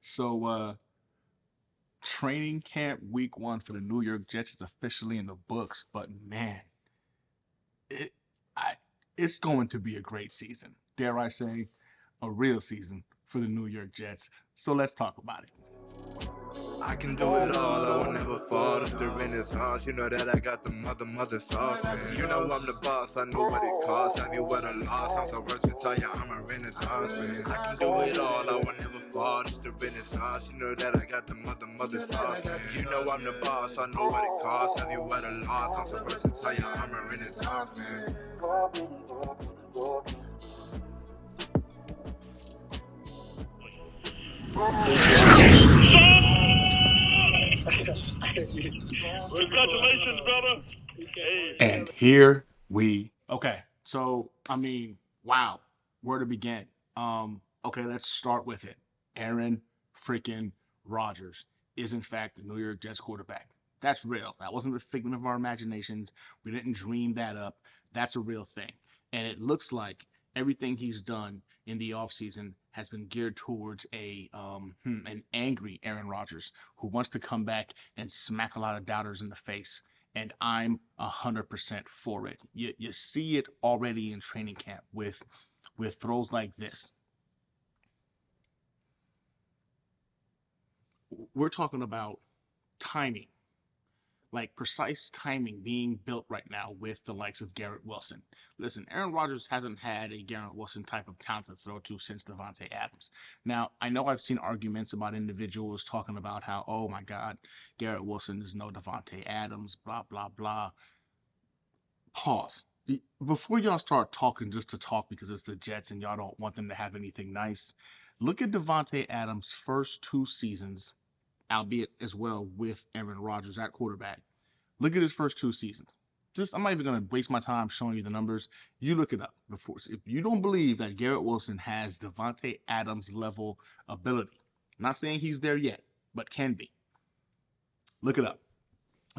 So training camp week 1 for the New York Jets is officially in the books, but man, it I it's going to be a great season. Dare I say, a real season for the New York Jets. So let's talk about it. I can do it all, I will never fall. It's the Renaissance, you know that I got the mother sauce, man. You know I'm the boss, I know what it costs. Have you ever lost? I'm so versatile, yeah, I'm a Renaissance, man. I can do it all, I will never fall. It's the Renaissance, you know that I got the mother sauce, man. You know I'm the boss, I know what it costs. Have you ever lost? I'm so versatile, yeah, I'm a Renaissance, man. Congratulations, brother. Hey. And here we okay. So wow, where to begin? Okay, let's start with it. Aaron freaking Rodgers is in fact the New York Jets quarterback. That's real. That wasn't a figment of our imaginations. We didn't dream that up. That's a real thing. And it looks like everything he's done in the offseason has been geared towards an angry Aaron Rodgers who wants to come back and smack a lot of doubters in the face, and I'm 100% for it. You see it already in training camp with throws like this. We're talking about timing, like precise timing being built right now with the likes of Garrett Wilson. Listen, Aaron Rodgers hasn't had a Garrett Wilson type of talent to throw to since Davante Adams. Now, I know I've seen arguments about individuals talking about how, oh my God, Garrett Wilson is no Davante Adams, blah, blah, blah. Pause. Before y'all start talking just to talk because it's the Jets and y'all don't want them to have anything nice, look at Davante Adams' first 2 seasons, albeit as well with Aaron Rodgers at quarterback. Look at his first 2 seasons. I'm not even going to waste my time showing you the numbers. You look it up before. If you don't believe that Garrett Wilson has Davante Adams level ability, I'm not saying he's there yet, but can be. Look it up.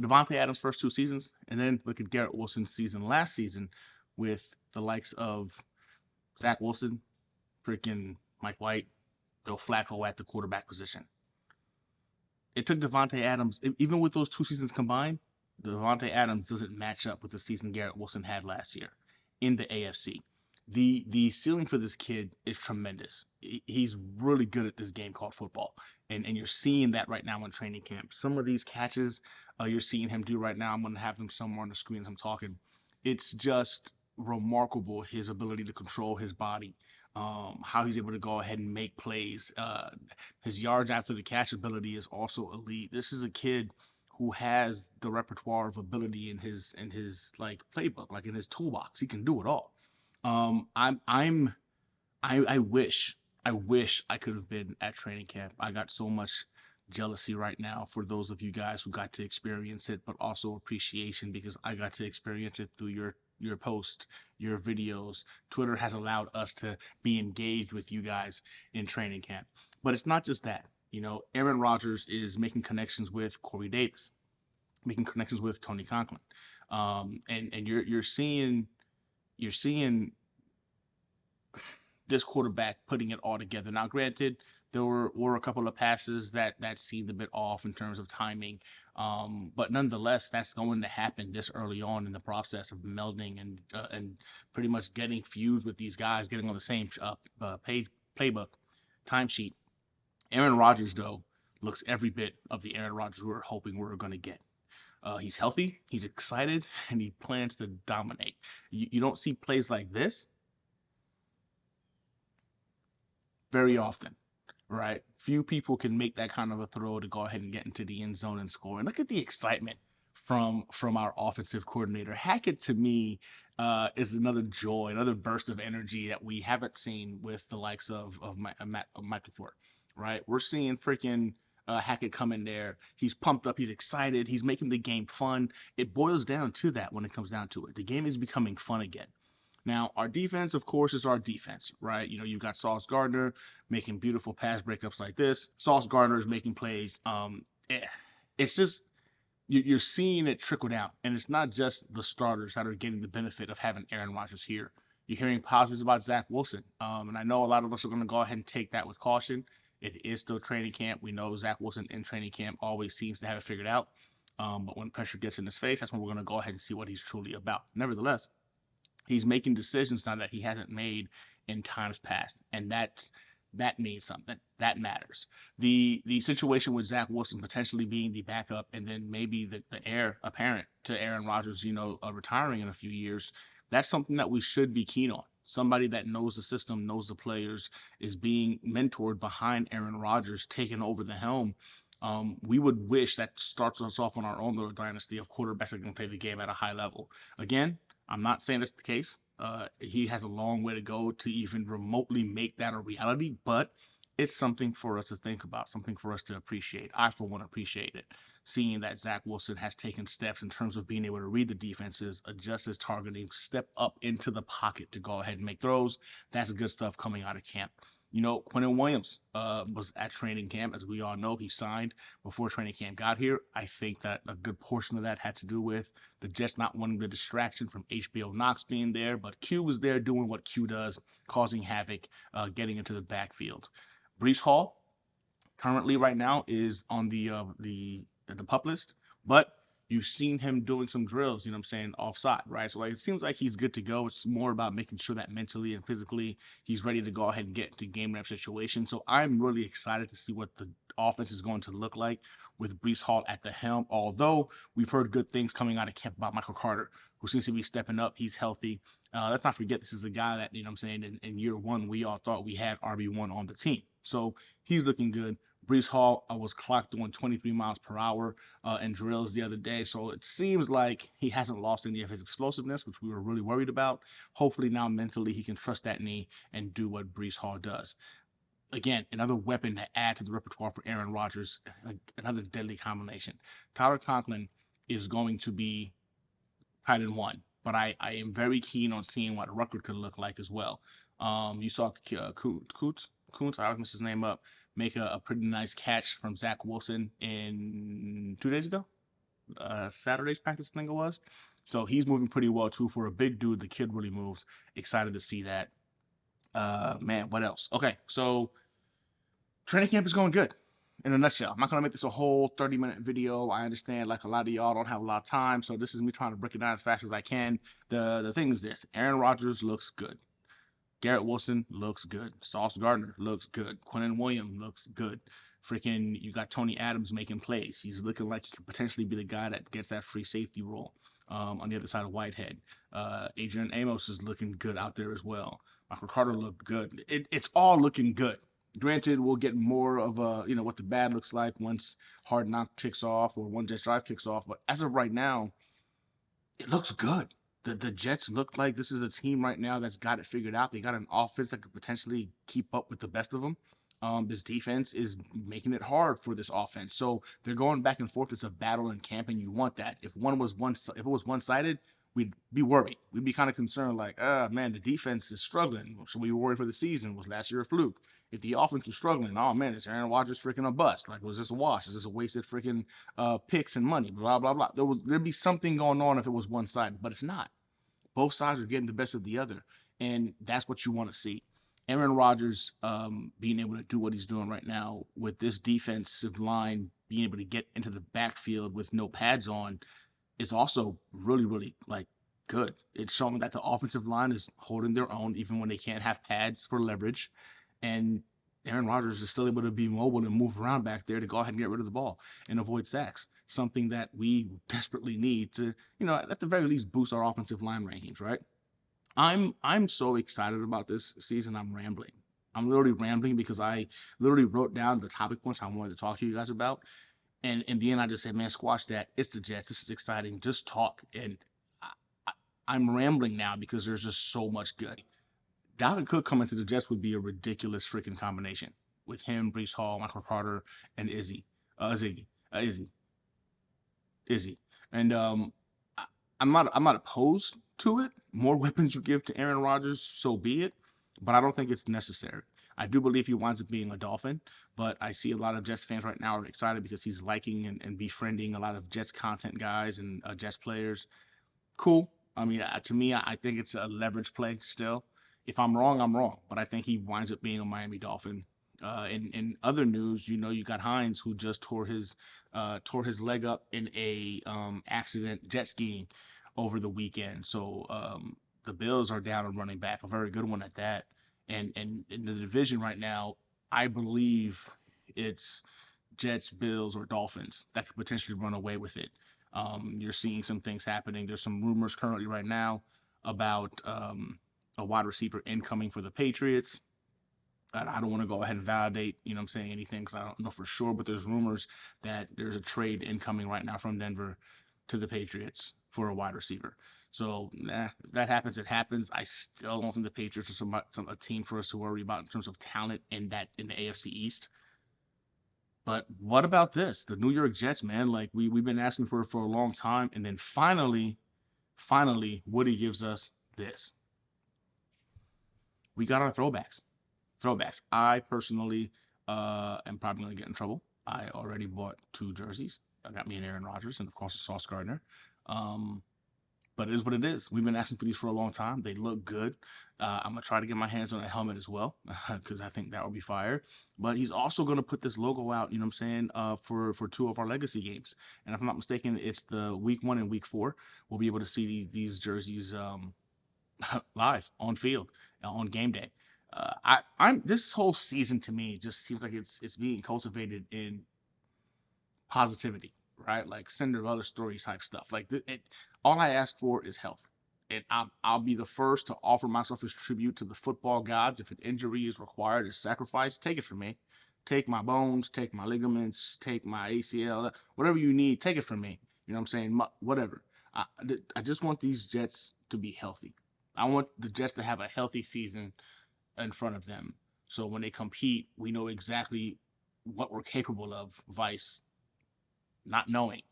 Davante Adams' first 2 seasons, and then look at Garrett Wilson's season last season with the likes of Zach Wilson, freaking Mike White, Joe Flacco at the quarterback position. It took Davante Adams, even with those 2 seasons combined, Davante Adams doesn't match up with the season Garrett Wilson had last year in the AFC. The ceiling for this kid is tremendous. He's really good at this game called football, and you're seeing that right now in training camp. Some of these catches you're seeing him do right now, I'm going to have them somewhere on the screen as I'm talking. It's just remarkable, his ability to control his body, how he's able to go ahead and make plays. His yards after the catch ability is also elite. This is a kid who has the repertoire of ability in his like playbook, like in his toolbox. He can do it all. I wish I could have been at training camp. I got so much jealousy right now for those of you guys who got to experience it, but also appreciation because I got to experience it through your posts, your videos. Twitter has allowed us to be engaged with you guys in training camp. But it's not just that. You know, Aaron Rodgers is making connections with Corey Davis, making connections with Tony Conklin, and you're seeing this quarterback putting it all together. Now, granted, there were a couple of passes that seemed a bit off in terms of timing, but nonetheless, that's going to happen this early on in the process of melding and pretty much getting fused with these guys, getting on the same playbook, timesheet. Aaron Rodgers, though, looks every bit of the Aaron Rodgers we were hoping we were going to get. He's healthy, he's excited, and he plans to dominate. You don't see plays like this very often, right? Few people can make that kind of a throw to go ahead and get into the end zone and score. And look at the excitement from our offensive coordinator. Hackett, to me, is another joy, another burst of energy that we haven't seen with the likes of Michael Ford, right? We're seeing freaking Hackett come in there. He's pumped up. He's excited. He's making the game fun. It boils down to that when it comes down to it. The game is becoming fun again. Now, our defense, of course, is our defense, right? You know, you've got Sauce Gardner making beautiful pass breakups like this. Sauce Gardner is making plays. It's just you're seeing it trickle down, and it's not just the starters that are getting the benefit of having Aaron Rodgers here. You're hearing positives about Zach Wilson, and I know a lot of us are going to go ahead and take that with caution. It is still training camp. We know Zach Wilson in training camp always seems to have it figured out. But when pressure gets in his face, that's when we're going to go ahead and see what he's truly about. Nevertheless, he's making decisions now that he hasn't made in times past, and that means something. That matters. The situation with Zach Wilson potentially being the backup, and then maybe the heir apparent to Aaron Rodgers, retiring in a few years. That's something that we should be keen on. Somebody that knows the system, knows the players, is being mentored behind Aaron Rodgers, taking over the helm. We would wish that starts us off on our own little dynasty of quarterbacks that can play the game at a high level. Again, I'm not saying that's the case. He has a long way to go to even remotely make that a reality, but it's something for us to think about, something for us to appreciate. I, for one, appreciate it. Seeing that Zach Wilson has taken steps in terms of being able to read the defenses, adjust his targeting, step up into the pocket to go ahead and make throws. That's good stuff coming out of camp. Quinnen Williams was at training camp. As we all know, he signed before training camp got here. I think that a good portion of that had to do with the Jets not wanting the distraction from HBO Knox being there, but Q was there doing what Q does, causing havoc, getting into the backfield. Brees Hall, currently right now, is on the pup list, but you've seen him doing some drills, offside, right? So it seems like he's good to go. It's more about making sure that mentally and physically he's ready to go ahead and get into game rep situations. So I'm really excited to see what the offense is going to look like with Brees Hall at the helm. Although we've heard good things coming out of camp about Michael Carter, who seems to be stepping up. He's healthy. Let's not forget, this is a guy that, in year one, we all thought we had RB1 on the team. So he's looking good. Brees Hall was clocked doing 23 miles per hour in drills the other day. So it seems like he hasn't lost any of his explosiveness, which we were really worried about. Hopefully now mentally he can trust that knee and do what Brees Hall does. Again, another weapon to add to the repertoire for Aaron Rodgers, another deadly combination. Tyler Conklin is going to be tight end one, but I am very keen on seeing what Ruckert could look like as well. You saw Kuntz, I always mess his name up, make a pretty nice catch from Zach Wilson in 2 days ago. Saturday's practice, I think it was. So he's moving pretty well too. For a big dude, the kid really moves. Excited to see that. Man, what else? Okay, so training camp is going good. In a nutshell, I'm not gonna make this a whole 30-minute video. I understand, like, a lot of y'all don't have a lot of time, so this is me trying to break it down as fast as I can. The thing is this: Aaron Rodgers looks good. Garrett Wilson looks good. Sauce Gardner looks good. Quinnen Williams looks good. Freaking, you got Tony Adams making plays. He's looking like he could potentially be the guy that gets that free safety role on the other side of Whitehead. Adrian Amos is looking good out there as well. Michael Carter looked good. It's all looking good. Granted, we'll get more of what the bad looks like once Hard Knock kicks off or one Jets Drive kicks off. But as of right now, it looks good. The Jets look like this is a team right now that's got it figured out. They got an offense that could potentially keep up with the best of them. This defense is making it hard for this offense. So they're going back and forth. It's a battle in camp, and you want that. If it was one-sided, we'd be worried. We'd be kind of concerned, like, man, the defense is struggling. Should we worry for the season? Was last year a fluke? If the offense was struggling, oh man, is Aaron Rodgers freaking a bust? Like, was this a wash? Is this a wasted freaking picks and money? Blah blah blah. There'd be something going on if it was one-sided, but it's not. Both sides are getting the best of the other, and that's what you want to see. Aaron Rodgers being able to do what he's doing right now with this defensive line, being able to get into the backfield with no pads on, is also really, really, like, good. It's showing that the offensive line is holding their own even when they can't have pads for leverage, and Aaron Rodgers is still able to be mobile and move around back there to go ahead and get rid of the ball and avoid sacks. Something that we desperately need to, at the very least, boost our offensive line rankings, right? I'm so excited about this season. I'm rambling. I'm literally rambling because I literally wrote down the topic points I wanted to talk to you guys about. And in the end, I just said, man, squash that. It's the Jets. This is exciting. Just talk. And I'm rambling now because there's just so much good. Dalvin Cook coming to the Jets would be a ridiculous freaking combination with him, Brees Hall, Michael Carter, and Izzy. And I'm not opposed to it. More weapons you give to Aaron Rodgers, so be it. But I don't think it's necessary. I do believe he winds up being a Dolphin, but I see a lot of Jets fans right now are excited because he's liking and befriending a lot of Jets content guys and Jets players. Cool. I mean, to me, I think it's a leverage play still. If I'm wrong, I'm wrong. But I think he winds up being a Miami Dolphin In other news, you got Hines, who just tore his leg up in a accident jet skiing over the weekend. So the Bills are down a running back, a very good one at that. And in the division right now, I believe it's Jets, Bills, or Dolphins that could potentially run away with it. You're seeing some things happening. There's some rumors currently right now about a wide receiver incoming for the Patriots. I don't want to go ahead and validate, anything because I don't know for sure, but there's rumors that there's a trade incoming right now from Denver to the Patriots for a wide receiver. So, if that happens, it happens. I still don't think the Patriots are a team for us to worry about in terms of talent in the AFC East. But what about this? The New York Jets, man, like we've been asking for it for a long time, and then finally, Woody gives us this. We got our throwbacks. I personally am probably going to get in trouble. I already bought 2 jerseys. I got me an Aaron Rodgers and, of course, a Sauce Gardner. But it is what it is. We've been asking for these for a long time. They look good. I'm going to try to get my hands on a helmet as well because I think that would be fire. But he's also going to put this logo out, for 2 of our legacy games. And if I'm not mistaken, it's the week 1 and week 4. We'll be able to see these jerseys live on field on game day. I'm this whole season to me just seems like it's being cultivated in positivity, right? Like Cinderella story type stuff. Like all I ask for is health, and I'll be the first to offer myself as tribute to the football gods. If an injury is required as sacrifice, take it from me. Take my bones, take my ligaments, take my ACL, whatever you need, take it from me. You know what I'm saying? Whatever. I just want these Jets to be healthy. I want the Jets to have a healthy season in front of them. So when they compete, we know exactly what we're capable of, vice not knowing.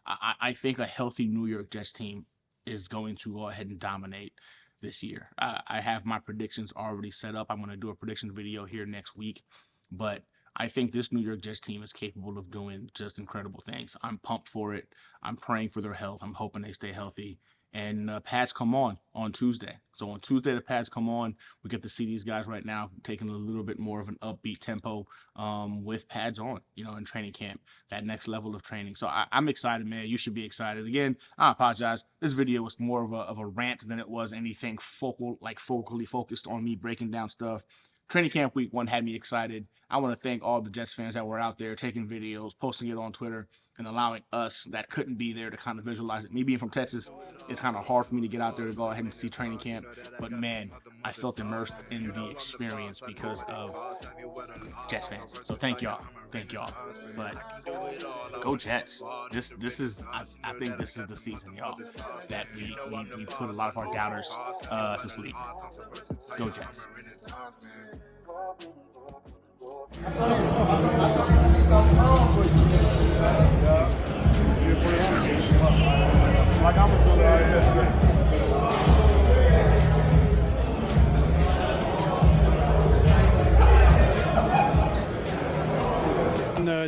I think a healthy New York Jets team is going to go ahead and dominate this year. I have my predictions already set up. I'm going to do a prediction video here next week. But I think this New York Jets team is capable of doing just incredible things. I'm pumped for it. I'm praying for their health. I'm hoping they stay healthy. And pads come on Tuesday. So on Tuesday, the pads come on. We get to see these guys right now taking a little bit more of an upbeat tempo with pads on, in training camp, that next level of training. So I'm excited, man. You should be excited. Again, I apologize. This video was more of a rant than it was anything focally focused on me breaking down stuff. Training camp week 1 had me excited. I want to thank all the Jets fans that were out there taking videos, posting it on Twitter, and allowing us that couldn't be there to kind of visualize it. Me being from Texas, it's kind of hard for me to get out there to go ahead and see training camp. But man, I felt immersed in the experience because of Jets fans. So thank y'all. But go Jets. This is I think this is the season, y'all, that we put a lot of our doubters to sleep. Go Jets.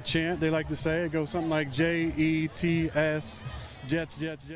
Chant, they like to say, it goes something like Jets, Jets, Jets.